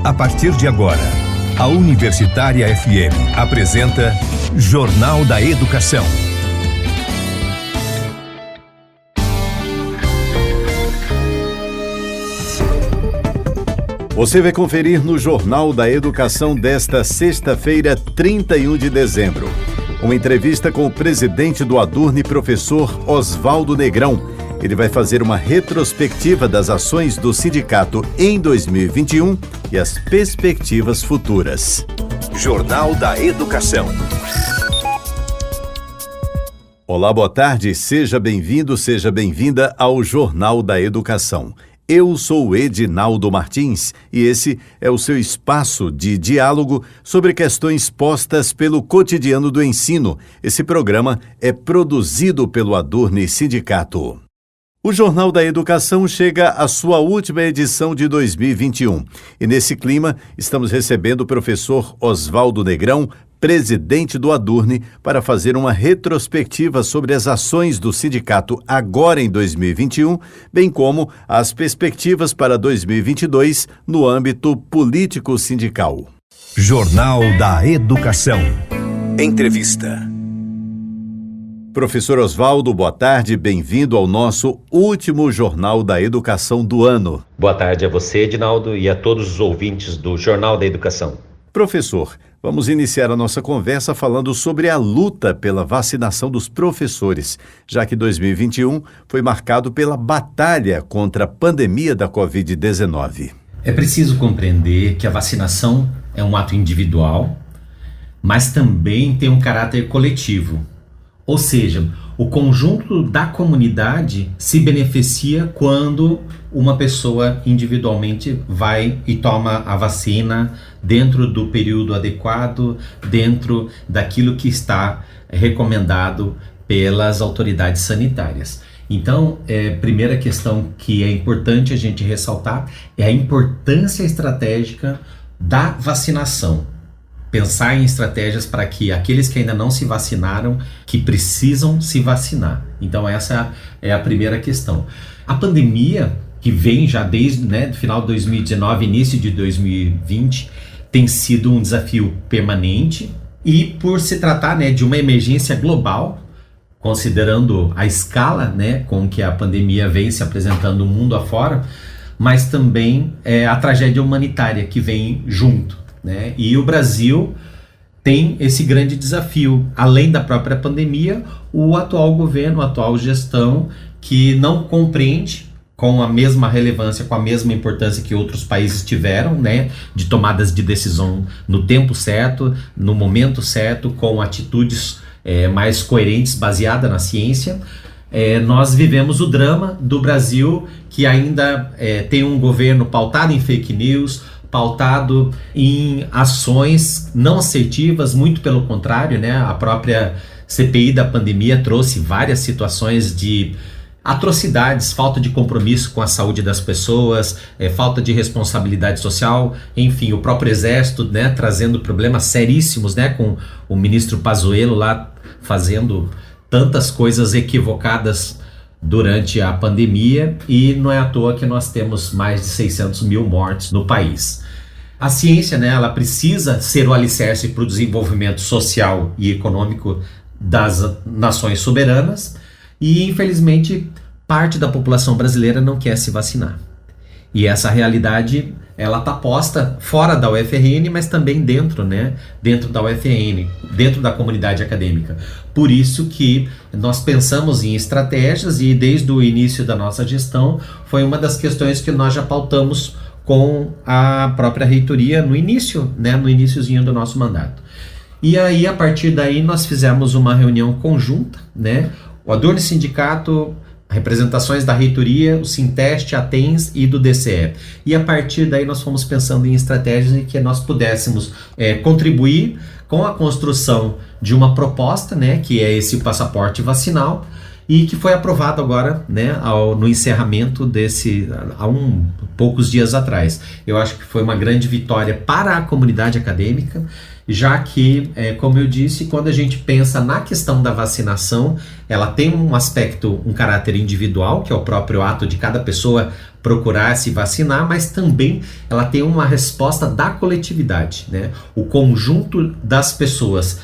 A partir de agora, a Universitária FM apresenta Jornal da Educação. Você vai conferir no Jornal da Educação desta sexta-feira, 31 de dezembro. Uma entrevista com o presidente do Adurne, professor Oswaldo Negrão. Ele vai fazer uma retrospectiva das ações do sindicato em 2021 e as perspectivas futuras. Jornal da Educação. Olá, boa tarde. Seja bem-vindo, seja bem-vinda ao Jornal da Educação. Eu sou o Edinaldo Martins e esse é o seu espaço de diálogo sobre questões postas pelo cotidiano do ensino. Esse programa é produzido pelo Adurne Sindicato. O Jornal da Educação chega à sua última edição de 2021 e nesse clima estamos recebendo o professor Oswaldo Negrão, presidente do Adurne, para fazer uma retrospectiva sobre as ações do sindicato agora em 2021, bem como as perspectivas para 2022 no âmbito político-sindical. Jornal da Educação. Entrevista. Professor Oswaldo, boa tarde, bem-vindo ao nosso último Jornal da Educação do ano. Boa tarde a você, Edinaldo, e a todos os ouvintes do Jornal da Educação. Professor, vamos iniciar a nossa conversa falando sobre a luta pela vacinação dos professores, já que 2021 foi marcado pela batalha contra a pandemia da Covid-19. É preciso compreender que a vacinação é um ato individual, mas também tem um caráter coletivo. Ou seja, o conjunto da comunidade se beneficia quando uma pessoa individualmente vai e toma a vacina dentro do período adequado, dentro daquilo que está recomendado pelas autoridades sanitárias. Então, primeira questão que é importante a gente ressaltar é a importância estratégica da vacinação. Pensar em estratégias para que aqueles que ainda não se vacinaram, que precisam se vacinar. Então essa é a primeira questão. A pandemia, que vem já desde o final de 2019, início de 2020, tem sido um desafio permanente e por se tratar de uma emergência global, considerando a escala com que a pandemia vem se apresentando no mundo afora, mas também a tragédia humanitária que vem junto. E o Brasil tem esse grande desafio, além da própria pandemia, o atual governo, a atual gestão, que não compreende com a mesma relevância, com a mesma importância que outros países tiveram, de tomadas de decisão no tempo certo, no momento certo, com atitudes mais coerentes, baseadas na ciência. Nós vivemos o drama do Brasil, que ainda tem um governo pautado em fake news, pautado em ações não assertivas, muito pelo contrário, a própria CPI da pandemia trouxe várias situações de atrocidades, falta de compromisso com a saúde das pessoas, falta de responsabilidade social, enfim, o próprio Exército trazendo problemas seríssimos, com o ministro Pazuello lá fazendo tantas coisas equivocadas durante a pandemia, e não é à toa que nós temos mais de 600 mil mortes no país. A ciência, ela precisa ser o alicerce para o desenvolvimento social e econômico das nações soberanas, e infelizmente parte da população brasileira não quer se vacinar. E essa realidade, ela está posta fora da UFRN, mas também dentro da UFRN, dentro da comunidade acadêmica. Por isso que nós pensamos em estratégias e desde o início da nossa gestão foi uma das questões que nós já pautamos com a própria reitoria no iniciozinho do nosso mandato. E aí, a partir daí, nós fizemos uma reunião conjunta, o Adurne Sindicato, representações da reitoria, o Sinteste, a TENS e do DCE. E a partir daí nós fomos pensando em estratégias em que nós pudéssemos contribuir com a construção de uma proposta, que é esse passaporte vacinal, e que foi aprovado agora, no encerramento há poucos dias atrás. Eu acho que foi uma grande vitória para a comunidade acadêmica, já que, como eu disse, quando a gente pensa na questão da vacinação, ela tem um aspecto, um caráter individual, que é o próprio ato de cada pessoa procurar se vacinar, mas também ela tem uma resposta da coletividade, né? O conjunto das pessoas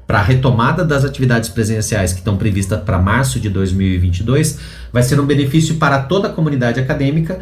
para a retomada das atividades presenciais que estão previstas para março de 2022 vai ser um benefício para toda a comunidade acadêmica,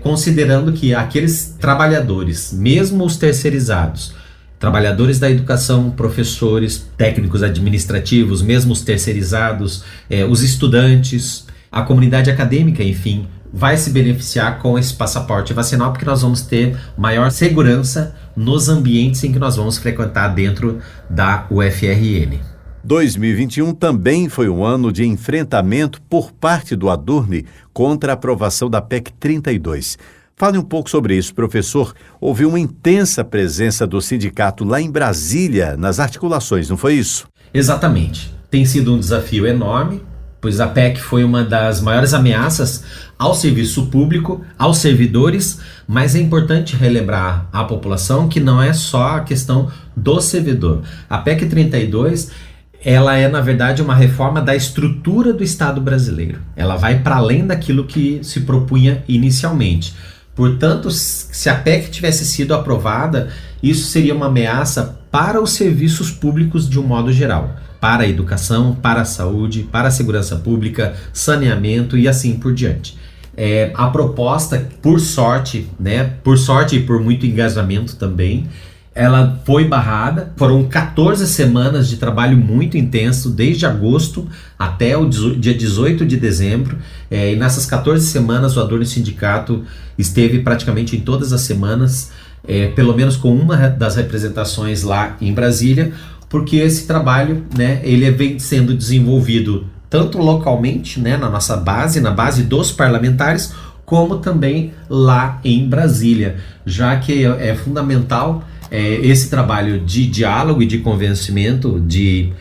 considerando que aqueles trabalhadores, mesmo os terceirizados, trabalhadores da educação, professores, técnicos administrativos, mesmo os terceirizados, os estudantes, a comunidade acadêmica, enfim, vai se beneficiar com esse passaporte vacinal, porque nós vamos ter maior segurança nos ambientes em que nós vamos frequentar dentro da UFRN. 2021 também foi um ano de enfrentamento por parte do Adurni contra a aprovação da PEC 32. Fale um pouco sobre isso, professor. Houve uma intensa presença do sindicato lá em Brasília, nas articulações, não foi isso? Exatamente. Tem sido um desafio enorme, pois a PEC foi uma das maiores ameaças ao serviço público, aos servidores, mas é importante relembrar à população que não é só a questão do servidor. A PEC 32, ela é, na verdade, uma reforma da estrutura do Estado brasileiro. Ela vai para além daquilo que se propunha inicialmente. Portanto, se a PEC tivesse sido aprovada, isso seria uma ameaça para os serviços públicos de um modo geral, para a educação, para a saúde, para a segurança pública, saneamento e assim por diante. A proposta, por sorte e por muito engajamento também, ela foi barrada. Foram 14 semanas de trabalho muito intenso, desde agosto até o dia 18 de dezembro. E nessas 14 semanas o Adurni Sindicato esteve praticamente em todas as semanas, pelo menos com uma das representações lá em Brasília, porque esse trabalho, né, ele vem sendo desenvolvido tanto localmente, né, na nossa base, na base dos parlamentares, como também lá em Brasília, já que é fundamental esse trabalho de diálogo e de convencimento, de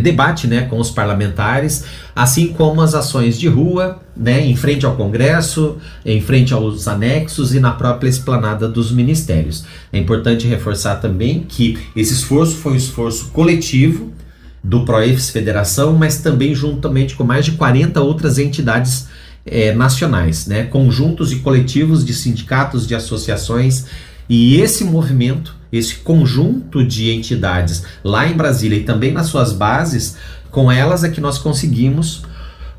debate, né, com os parlamentares, assim como as ações de rua, né, em frente ao Congresso, em frente aos anexos e na própria esplanada dos ministérios. É importante reforçar também que esse esforço foi um esforço coletivo do Proefs Federação, mas também juntamente com mais de 40 outras entidades nacionais, né, conjuntos e coletivos de sindicatos, de associações. E esse movimento, esse conjunto de entidades lá em Brasília e também nas suas bases, com elas é que nós conseguimos,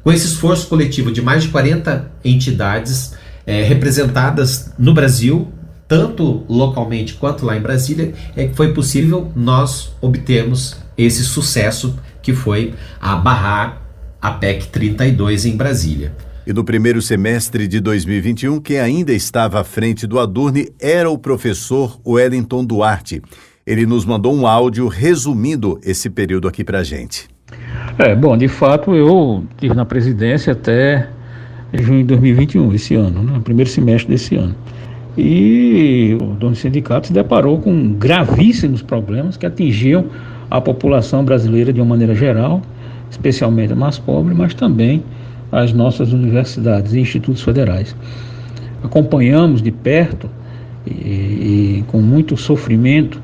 com esse esforço coletivo de mais de 40 entidades representadas no Brasil, tanto localmente quanto lá em Brasília, que foi possível nós obtermos esse sucesso que foi a barrar a PEC 32 em Brasília. E no primeiro semestre de 2021, quem ainda estava à frente do Adurni era o professor Wellington Duarte. Ele nos mandou um áudio resumindo esse período aqui para a gente. Bom, de fato eu estive na presidência até junho de 2021, esse ano, né, primeiro semestre desse ano. E o dono do sindicato se deparou com gravíssimos problemas que atingiam a população brasileira de uma maneira geral, especialmente a mais pobre, mas também as nossas universidades e institutos federais. Acompanhamos de perto e com muito sofrimento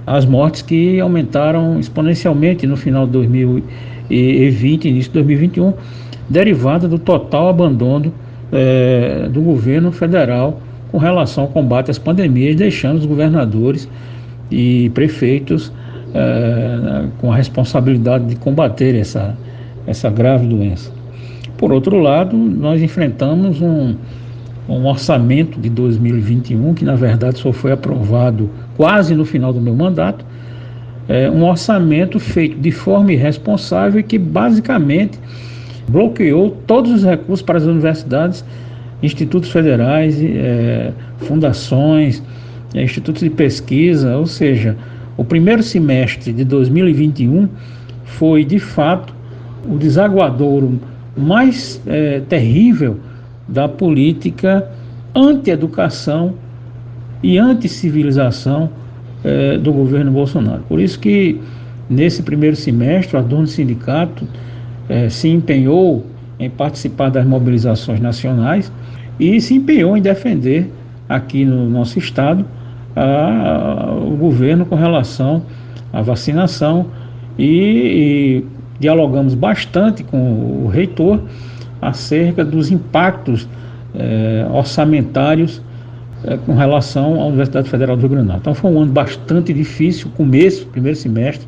as mortes que aumentaram exponencialmente no final de 2020 e início de 2021, derivada do total abandono do governo federal com relação ao combate às pandemias, deixando os governadores e prefeitos com a responsabilidade de combater essa grave doença. Por outro lado, nós enfrentamos um orçamento de 2021, que na verdade só foi aprovado quase no final do meu mandato, um orçamento feito de forma irresponsável e que basicamente bloqueou todos os recursos para as universidades, institutos federais, fundações, institutos de pesquisa, ou seja, o primeiro semestre de 2021 foi de fato o desaguadouro mais terrível da política anti-educação e anti-civilização do governo Bolsonaro. Por isso que nesse primeiro semestre o Adurni Sindicato se empenhou em participar das mobilizações nacionais e se empenhou em defender aqui no nosso estado o governo com relação à vacinação e dialogamos bastante com o reitor acerca dos impactos orçamentários com relação à Universidade Federal do Rio Grande do Norte. Então foi um ano bastante difícil, primeiro semestre,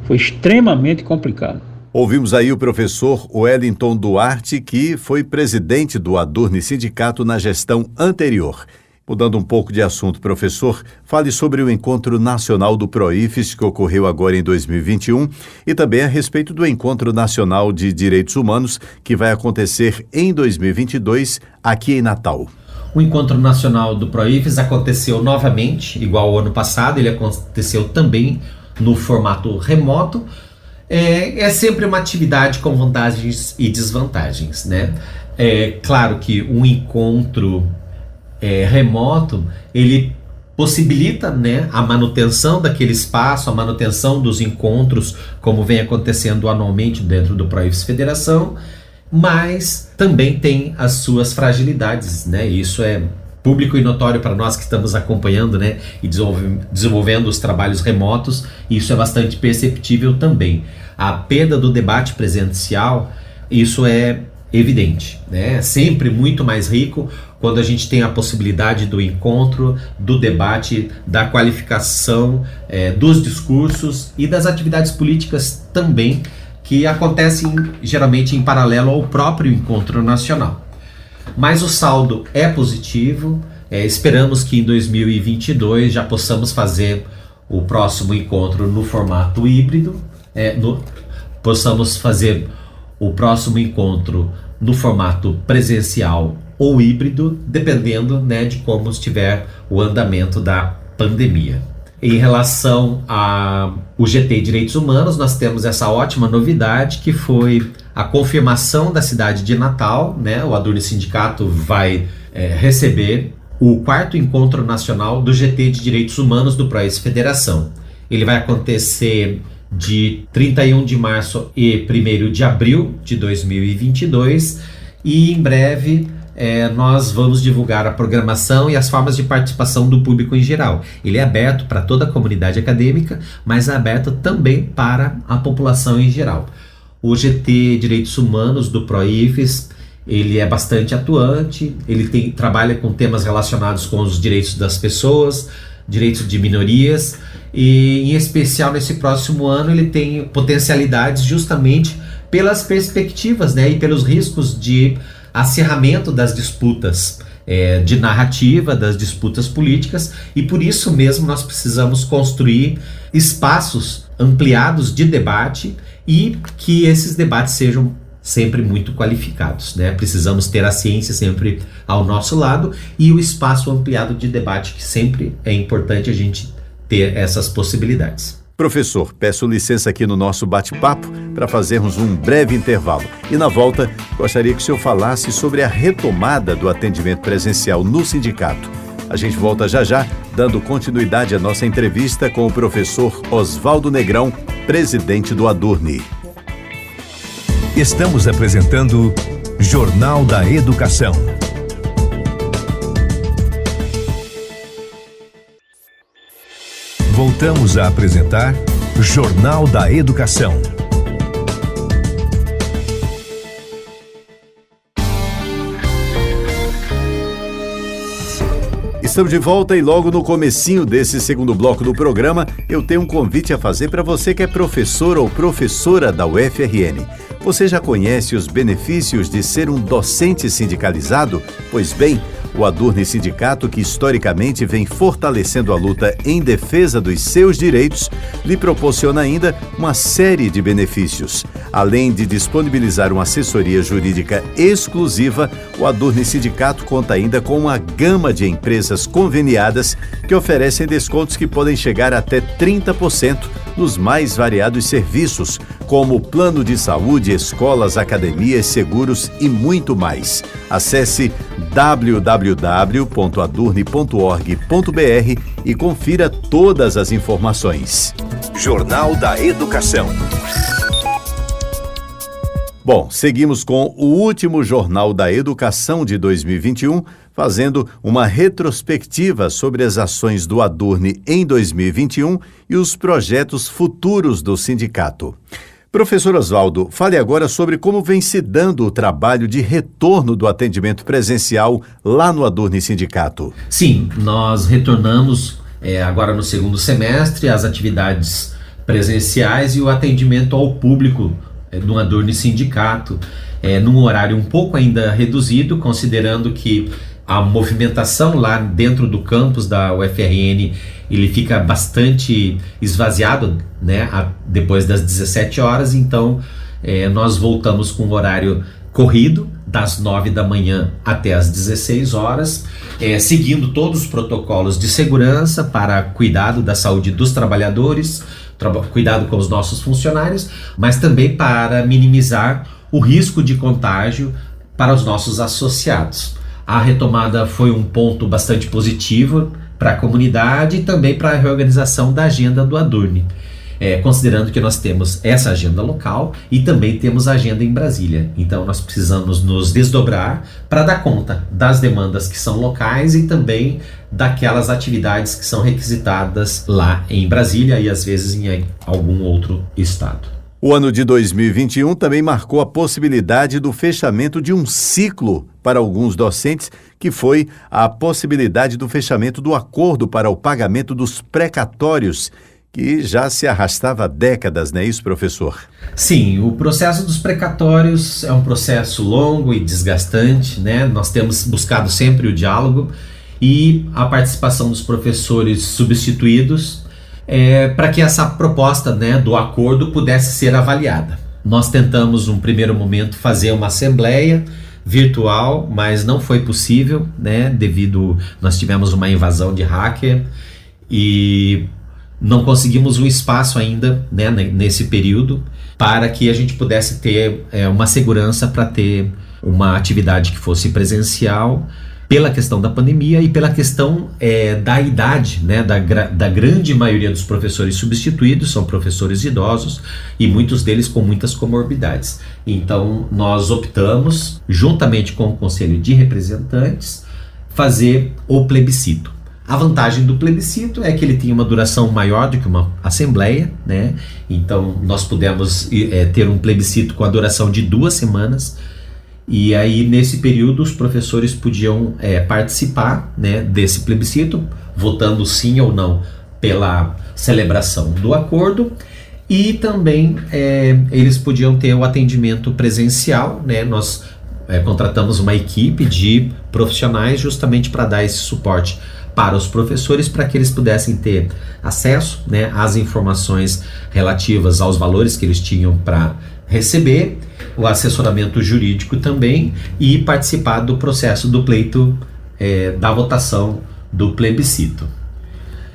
foi extremamente complicado. Ouvimos aí o professor Wellington Duarte, que foi presidente do Adurni Sindicato na gestão anterior. Mudando um pouco de assunto, professor, fale sobre o Encontro Nacional do PROIFES, que ocorreu agora em 2021, e também a respeito do Encontro Nacional de Direitos Humanos, que vai acontecer em 2022, aqui em Natal. O Encontro Nacional do PROIFES aconteceu novamente, igual ao ano passado, ele aconteceu também no formato remoto. É sempre uma atividade com vantagens e desvantagens, né? É claro que um encontro remoto, ele possibilita, né, a manutenção daquele espaço, a manutenção dos encontros, como vem acontecendo anualmente dentro do PROIFES Federação, mas também tem as suas fragilidades, né? Isso é público e notório para nós que estamos acompanhando, né, e desenvolvendo os trabalhos remotos. Isso é bastante perceptível também. A perda do debate presencial, isso é evidente, né? É sempre muito mais rico quando a gente tem a possibilidade do encontro, do debate, da qualificação, dos discursos e das atividades políticas também, que acontecem geralmente em paralelo ao próprio encontro nacional. Mas o saldo é positivo, esperamos que em 2022 já possamos fazer o próximo encontro no formato híbrido, possamos fazer o próximo encontro no formato presencial ou híbrido, dependendo, né, de como estiver o andamento da pandemia. Em relação ao GT Direitos Humanos, nós temos essa ótima novidade, que foi a confirmação da cidade de Natal, né? O Adurni Sindicato vai receber o 4º Encontro Nacional do GT de Direitos Humanos do PROIFES Federação. Ele vai acontecer de 31 de março e 1º de abril de 2022, e em breve nós vamos divulgar a programação e as formas de participação do público em geral. Ele é aberto para toda a comunidade acadêmica, mas é aberto também para a população em geral. O GT Direitos Humanos do PROIFES, ele é bastante atuante, ele trabalha com temas relacionados com os direitos das pessoas, direitos de minorias, e em especial nesse próximo ano ele tem potencialidades justamente pelas perspectivas, né, e pelos riscos de acirramento das disputas de narrativa, das disputas políticas, e por isso mesmo nós precisamos construir espaços ampliados de debate e que esses debates sejam sempre muito qualificados, né? Precisamos ter a ciência sempre ao nosso lado e o espaço ampliado de debate, que sempre é importante a gente ter essas possibilidades. Professor, peço licença aqui no nosso bate-papo para fazermos um breve intervalo. E na volta, gostaria que o senhor falasse sobre a retomada do atendimento presencial no sindicato. A gente volta já já, dando continuidade à nossa entrevista com o professor Oswaldo Negrão, presidente do Adurni. Estamos apresentando Jornal da Educação. Voltamos a apresentar Jornal da Educação. Estamos de volta e logo no comecinho desse segundo bloco do programa, eu tenho um convite a fazer para você que é professor ou professora da UFRN. Você já conhece os benefícios de ser um docente sindicalizado? Pois bem, o Adurni Sindicato, que historicamente vem fortalecendo a luta em defesa dos seus direitos, lhe proporciona ainda uma série de benefícios. Além de disponibilizar uma assessoria jurídica exclusiva, o Adurni Sindicato conta ainda com uma gama de empresas conveniadas que oferecem descontos que podem chegar até 30% nos mais variados serviços, como plano de saúde, escolas, academias, seguros e muito mais. Acesse www.adurni.org.br e confira todas as informações. Jornal da Educação. Bom, seguimos com o último Jornal da Educação de 2021, fazendo uma retrospectiva sobre as ações do Adurni em 2021 e os projetos futuros do sindicato. Professor Oswaldo, fale agora sobre como vem se dando o trabalho de retorno do atendimento presencial lá no Adurni Sindicato. Sim, nós retornamos agora no segundo semestre as atividades presenciais e o atendimento ao público no Adurni Sindicato, num horário um pouco ainda reduzido, considerando que a movimentação lá dentro do campus da UFRN ele fica bastante esvaziado, né, depois das 17 horas, então nós voltamos com o horário corrido, das 9 da manhã até as 16 horas, seguindo todos os protocolos de segurança para cuidado da saúde dos trabalhadores, cuidado com os nossos funcionários, mas também para minimizar o risco de contágio para os nossos associados. A retomada foi um ponto bastante positivo para a comunidade e também para a reorganização da agenda do Adurni, considerando que nós temos essa agenda local e também temos a agenda em Brasília. Então nós precisamos nos desdobrar para dar conta das demandas que são locais e também daquelas atividades que são requisitadas lá em Brasília e às vezes em algum outro estado. O ano de 2021 também marcou a possibilidade do fechamento de um ciclo para alguns docentes, que foi a possibilidade do fechamento do acordo para o pagamento dos precatórios, que já se arrastava há décadas, não é isso, professor? Sim, o processo dos precatórios é um processo longo e desgastante, né? Nós temos buscado sempre o diálogo e a participação dos professores substituídos, para que essa proposta, né, do acordo pudesse ser avaliada. Nós tentamos, num primeiro momento, fazer uma assembleia virtual, mas não foi possível, né, nós tivemos uma invasão de hacker e não conseguimos um espaço ainda, né, nesse período para que a gente pudesse ter uma segurança para ter uma atividade que fosse presencial, pela questão da pandemia e pela questão da idade, né, da grande maioria dos professores substituídos são professores idosos e muitos deles com muitas comorbidades. Então nós optamos, juntamente com o Conselho de Representantes, fazer o plebiscito. A vantagem do plebiscito é que ele tinha uma duração maior do que uma assembleia, né? Então nós pudemos ter um plebiscito com a duração de 2 semanas. E aí, nesse período, os professores podiam participar, né, desse plebiscito, votando sim ou não pela celebração do acordo, e também eles podiam ter o atendimento presencial, né? Nós contratamos uma equipe de profissionais justamente para dar esse suporte para os professores, para que eles pudessem ter acesso, né, às informações relativas aos valores que eles tinham para receber, o assessoramento jurídico também, e participar do processo do pleito da votação do plebiscito.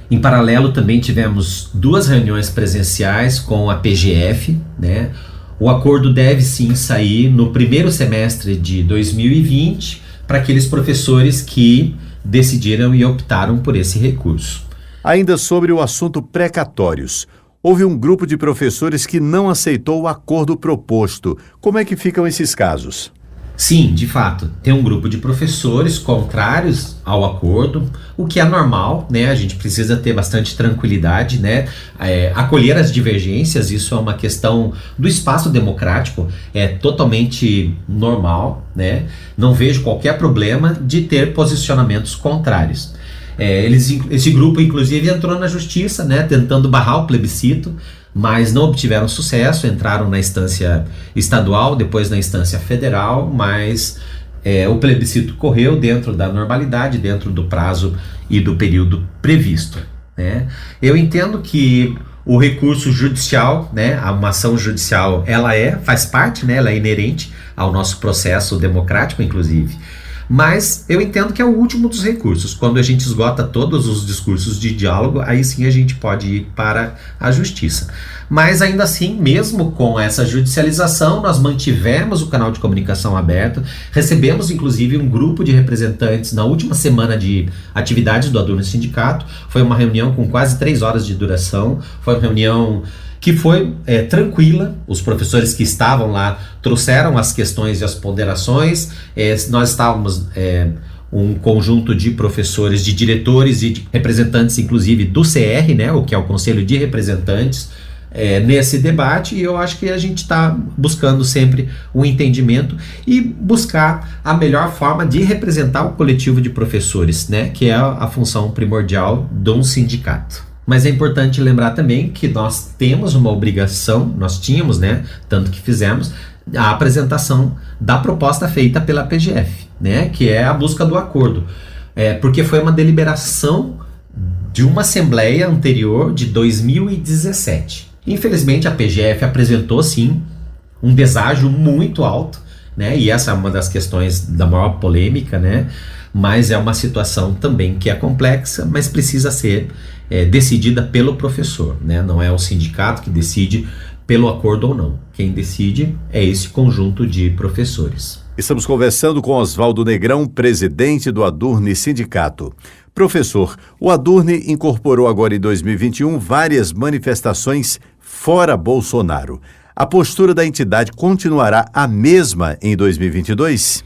Em paralelo também tivemos 2 reuniões presenciais com a PGF, né? O acordo deve sim sair no primeiro semestre de 2020 para aqueles professores que decidiram e optaram por esse recurso. Ainda sobre o assunto precatórios, houve um grupo de professores que não aceitou o acordo proposto. Como é que ficam esses casos? Sim, de fato, tem um grupo de professores contrários ao acordo, o que é normal, né? A gente precisa ter bastante tranquilidade, né? Acolher as divergências, isso é uma questão do espaço democrático, é totalmente normal, né? Não vejo qualquer problema de ter posicionamentos contrários. Esse grupo, inclusive, entrou na justiça, né, tentando barrar o plebiscito, mas não obtiveram sucesso, entraram na instância estadual, depois na instância federal, mas o plebiscito correu dentro da normalidade, dentro do prazo e do período previsto, né? Eu entendo que o recurso judicial, né, uma ação judicial, ela faz parte, né, ela é inerente ao nosso processo democrático, inclusive. Mas eu entendo que é o último dos recursos. Quando a gente esgota todos os discursos de diálogo, aí sim a gente pode ir para a justiça. Mas ainda assim, mesmo com essa judicialização, nós mantivemos o canal de comunicação aberto, recebemos inclusive um grupo de representantes na última semana de atividades do Adurni Sindicato. Foi uma reunião com quase 3 horas de duração, foi uma reunião que foi tranquila. Os professores que estavam lá trouxeram as questões e as ponderações. Nós estávamos um conjunto de professores, de diretores e de representantes, inclusive do CR, né, o que é o Conselho de Representantes, nesse debate, e eu acho que a gente está buscando sempre o entendimento e buscar a melhor forma de representar o coletivo de professores, né, que é a função primordial de um sindicato. Mas é importante lembrar também que nós temos uma obrigação, nós tínhamos, né, tanto que fizemos, a apresentação da proposta feita pela PGF, né, que é a busca do acordo, porque foi uma deliberação de uma assembleia anterior de 2017. Infelizmente a PGF apresentou sim um deságio muito alto, né, e essa é uma das questões da maior polêmica, né, mas é uma situação também que é complexa, mas precisa ser decidida pelo professor, né, não é o sindicato que decide pelo acordo ou não. Quem decide é esse conjunto de professores. Estamos conversando com Oswaldo Negrão, presidente do Adurne Sindicato. Professor, o Adurne incorporou agora em 2021 várias manifestações fora Bolsonaro. A postura da entidade continuará a mesma em 2022?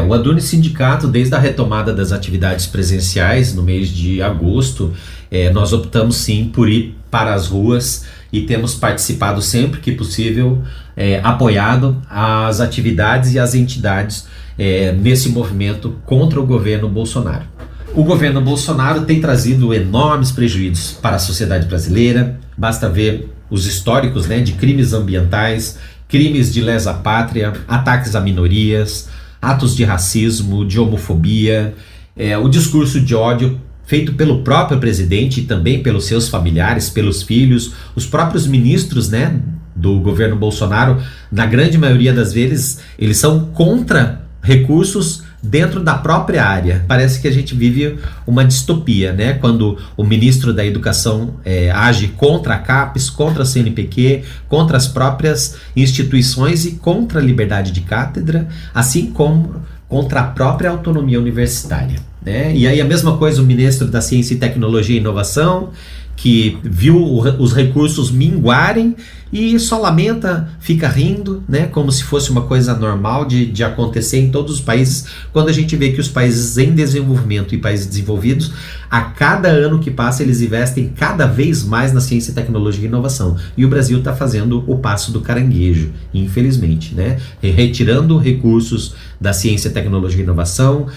O Adurne Sindicato, desde a retomada das atividades presenciais no mês de agosto, nós optamos sim por ir para as ruas e temos participado sempre que possível, apoiado as atividades e as entidades nesse movimento contra o governo Bolsonaro. O governo Bolsonaro tem trazido enormes prejuízos para a sociedade brasileira, basta ver os históricos, né, de crimes ambientais, crimes de lesa pátria, ataques a minorias, atos de racismo, de homofobia, o discurso de ódio feito pelo próprio presidente e também pelos seus familiares, pelos filhos, os próprios ministros, né, do governo Bolsonaro, na grande maioria das vezes, eles são contra recursos dentro da própria área. Parece que a gente vive uma distopia, né? Quando o ministro da Educação age contra a CAPES, contra a CNPq, contra as próprias instituições e contra a liberdade de cátedra, assim como contra a própria autonomia universitária, né? E aí a mesma coisa o ministro da Ciência e Tecnologia e Inovação, que viu os recursos minguarem e só lamenta, fica rindo, né, como se fosse uma coisa normal de acontecer em todos os países, quando a gente vê que os países em desenvolvimento e países desenvolvidos, a cada ano que passa, eles investem cada vez mais na ciência, tecnologia e inovação. E o Brasil está fazendo o passo do caranguejo, infelizmente, né, retirando recursos da ciência, tecnologia e inovação,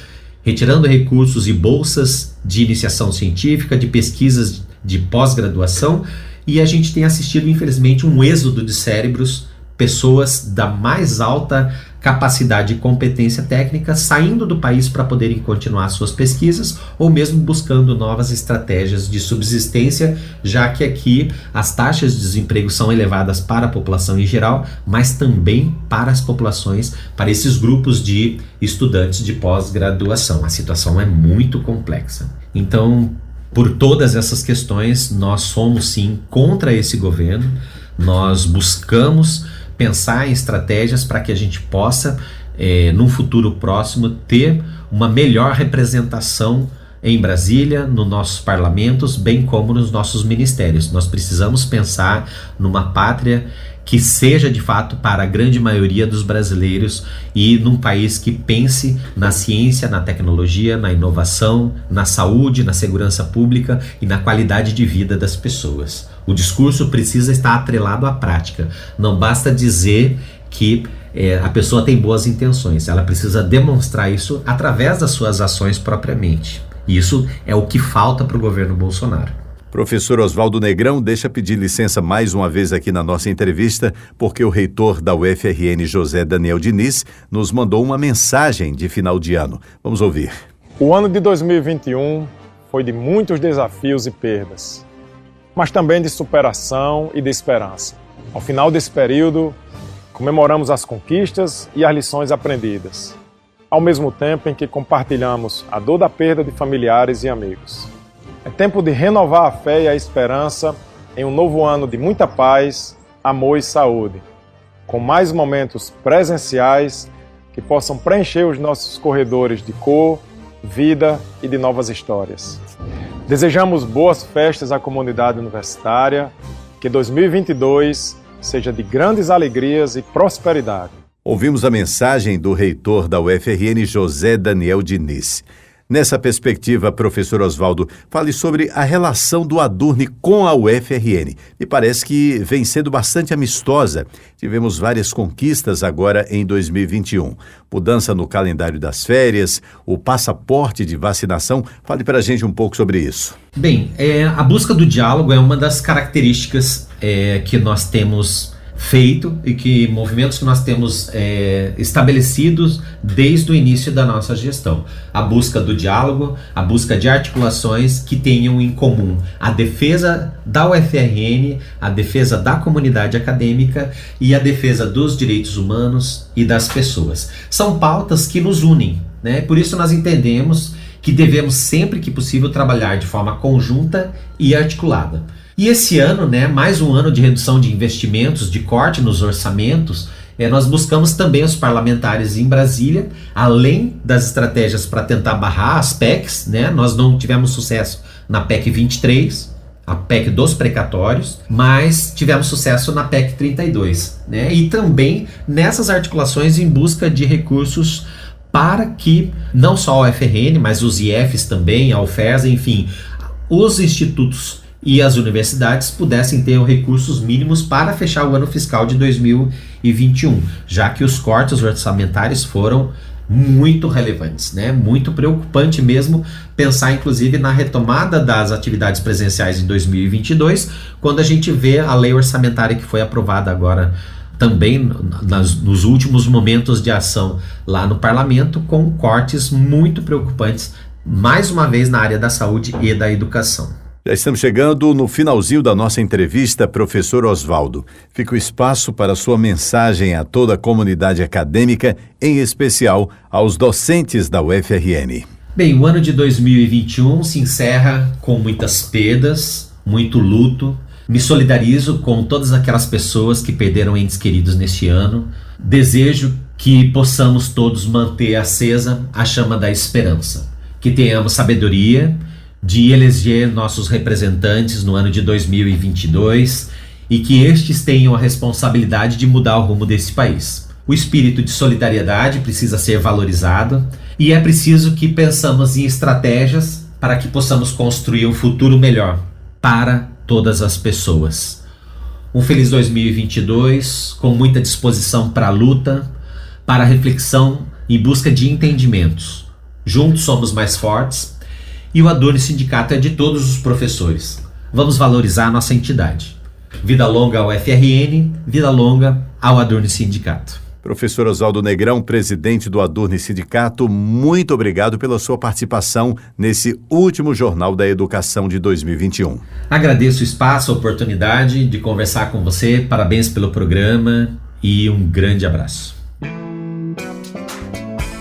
retirando recursos e bolsas de iniciação científica, de pesquisas de pós-graduação, e a gente tem assistido, infelizmente, um êxodo de cérebros, pessoas da mais alta capacidade e competência técnica saindo do país para poderem continuar suas pesquisas ou mesmo buscando novas estratégias de subsistência, já que aqui as taxas de desemprego são elevadas para a população em geral, mas também para as populações, para esses grupos de estudantes de pós-graduação. A situação é muito complexa. Então, por todas essas questões, nós somos sim contra esse governo, nós buscamos pensar em estratégias para que a gente possa, num futuro próximo, ter uma melhor representação em Brasília, nos nossos parlamentos, bem como nos nossos ministérios. Nós precisamos pensar numa pátria que seja de fato para a grande maioria dos brasileiros e num país que pense na ciência, na tecnologia, na inovação, na saúde, na segurança pública e na qualidade de vida das pessoas. O discurso precisa estar atrelado à prática. Não basta dizer que a pessoa tem boas intenções, ela precisa demonstrar isso através das suas ações propriamente. Isso é o que falta para o governo Bolsonaro. Professor Oswaldo Negrão, deixa pedir licença mais uma vez aqui na nossa entrevista, porque o reitor da UFRN, José Daniel Diniz, nos mandou uma mensagem de final de ano. Vamos ouvir. O ano de 2021 foi de muitos desafios e perdas, mas também de superação e de esperança. Ao final desse período, comemoramos as conquistas e as lições aprendidas, ao mesmo tempo em que compartilhamos a dor da perda de familiares e amigos. É tempo de renovar a fé e a esperança em um novo ano de muita paz, amor e saúde, com mais momentos presenciais que possam preencher os nossos corredores de cor, vida e de novas histórias. Desejamos boas festas à comunidade universitária, que 2022 seja de grandes alegrias e prosperidade. Ouvimos a mensagem do reitor da UFRN, José Daniel Diniz. Nessa perspectiva, professor Oswaldo, fale sobre a relação do Adurne com a UFRN. Me parece que vem sendo bastante amistosa. Tivemos várias conquistas agora em 2021. Mudança no calendário das férias, o passaporte de vacinação. Fale para a gente um pouco sobre isso. Bem, a busca do diálogo é uma das características que nós temos feito e que movimentos que nós temos estabelecidos desde o início da nossa gestão. A busca do diálogo, a busca de articulações que tenham em comum a defesa da UFRN, a defesa da comunidade acadêmica e a defesa dos direitos humanos e das pessoas. São pautas que nos unem, né? Por isso nós entendemos que devemos sempre que possível trabalhar de forma conjunta e articulada. E esse ano, mais um ano de redução de investimentos, de corte nos orçamentos, nós buscamos também os parlamentares em Brasília, além das estratégias para tentar barrar as PECs, nós não tivemos sucesso na PEC 23, a PEC dos precatórios, mas tivemos sucesso na PEC 32, e também nessas articulações em busca de recursos para que não só a UFRN, mas os IFs também, a UFES, enfim, os institutos e as universidades pudessem ter recursos mínimos para fechar o ano fiscal de 2021, já que os cortes orçamentários foram muito relevantes, muito preocupante mesmo pensar inclusive na retomada das atividades presenciais em 2022, quando a gente vê a lei orçamentária que foi aprovada agora também nos últimos momentos de ação lá no parlamento, com cortes muito preocupantes, mais uma vez na área da saúde e da educação. Já estamos chegando no finalzinho da nossa entrevista, professor Oswaldo. Fica o espaço para sua mensagem a toda a comunidade acadêmica, em especial aos docentes da UFRN. Bem, o ano de 2021 se encerra com muitas perdas, muito luto. Me solidarizo com todas aquelas pessoas que perderam entes queridos neste ano. Desejo que possamos todos manter acesa a chama da esperança. Que tenhamos sabedoria de eleger nossos representantes no ano de 2022 e que estes tenham a responsabilidade de mudar o rumo desse país. O espírito de solidariedade precisa ser valorizado e é preciso que pensamos em estratégias para que possamos construir um futuro melhor para todas as pessoas. Um feliz 2022, com muita disposição para a luta, para a reflexão em busca de entendimentos. Juntos somos mais fortes. E o Adurne Sindicato é de todos os professores. Vamos valorizar a nossa entidade. Vida longa ao UFRN, vida longa ao Adurne Sindicato. Professor Oswaldo Negrão, presidente do Adurne Sindicato, muito obrigado pela sua participação nesse último Jornal da Educação de 2021. Agradeço o espaço, a oportunidade de conversar com você. Parabéns pelo programa e um grande abraço.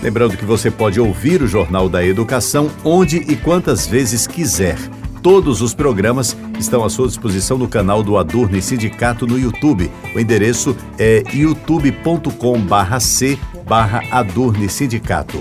Lembrando que você pode ouvir o Jornal da Educação onde e quantas vezes quiser. Todos os programas estão à sua disposição no canal do Adurne Sindicato no YouTube. O endereço é youtube.com/c/Adurne Sindicato.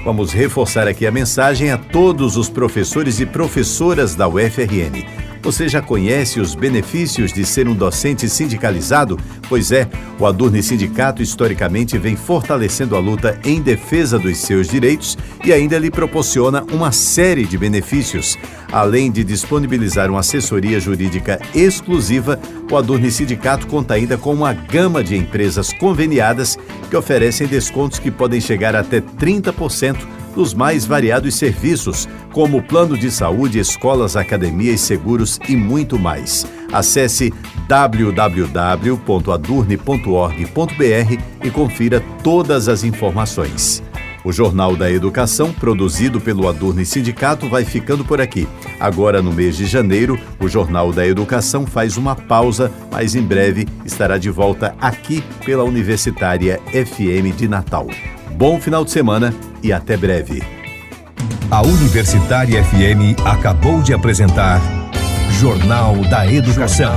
Vamos reforçar aqui a mensagem a todos os professores e professoras da UFRN. Você já conhece os benefícios de ser um docente sindicalizado? Pois é, o Adurne Sindicato historicamente vem fortalecendo a luta em defesa dos seus direitos e ainda lhe proporciona uma série de benefícios. Além de disponibilizar uma assessoria jurídica exclusiva, o Adurne Sindicato conta ainda com uma gama de empresas conveniadas que oferecem descontos que podem chegar até 30% dos mais variados serviços, como plano de saúde, escolas, academias, seguros e muito mais. Acesse www.adurne.org.br e confira todas as informações. O Jornal da Educação, produzido pelo Adurne Sindicato, vai ficando por aqui. Agora, no mês de janeiro, o Jornal da Educação faz uma pausa, mas em breve estará de volta aqui pela Universitária FM de Natal. Bom final de semana e até breve. A Universitária FM acabou de apresentar Jornal da Educação.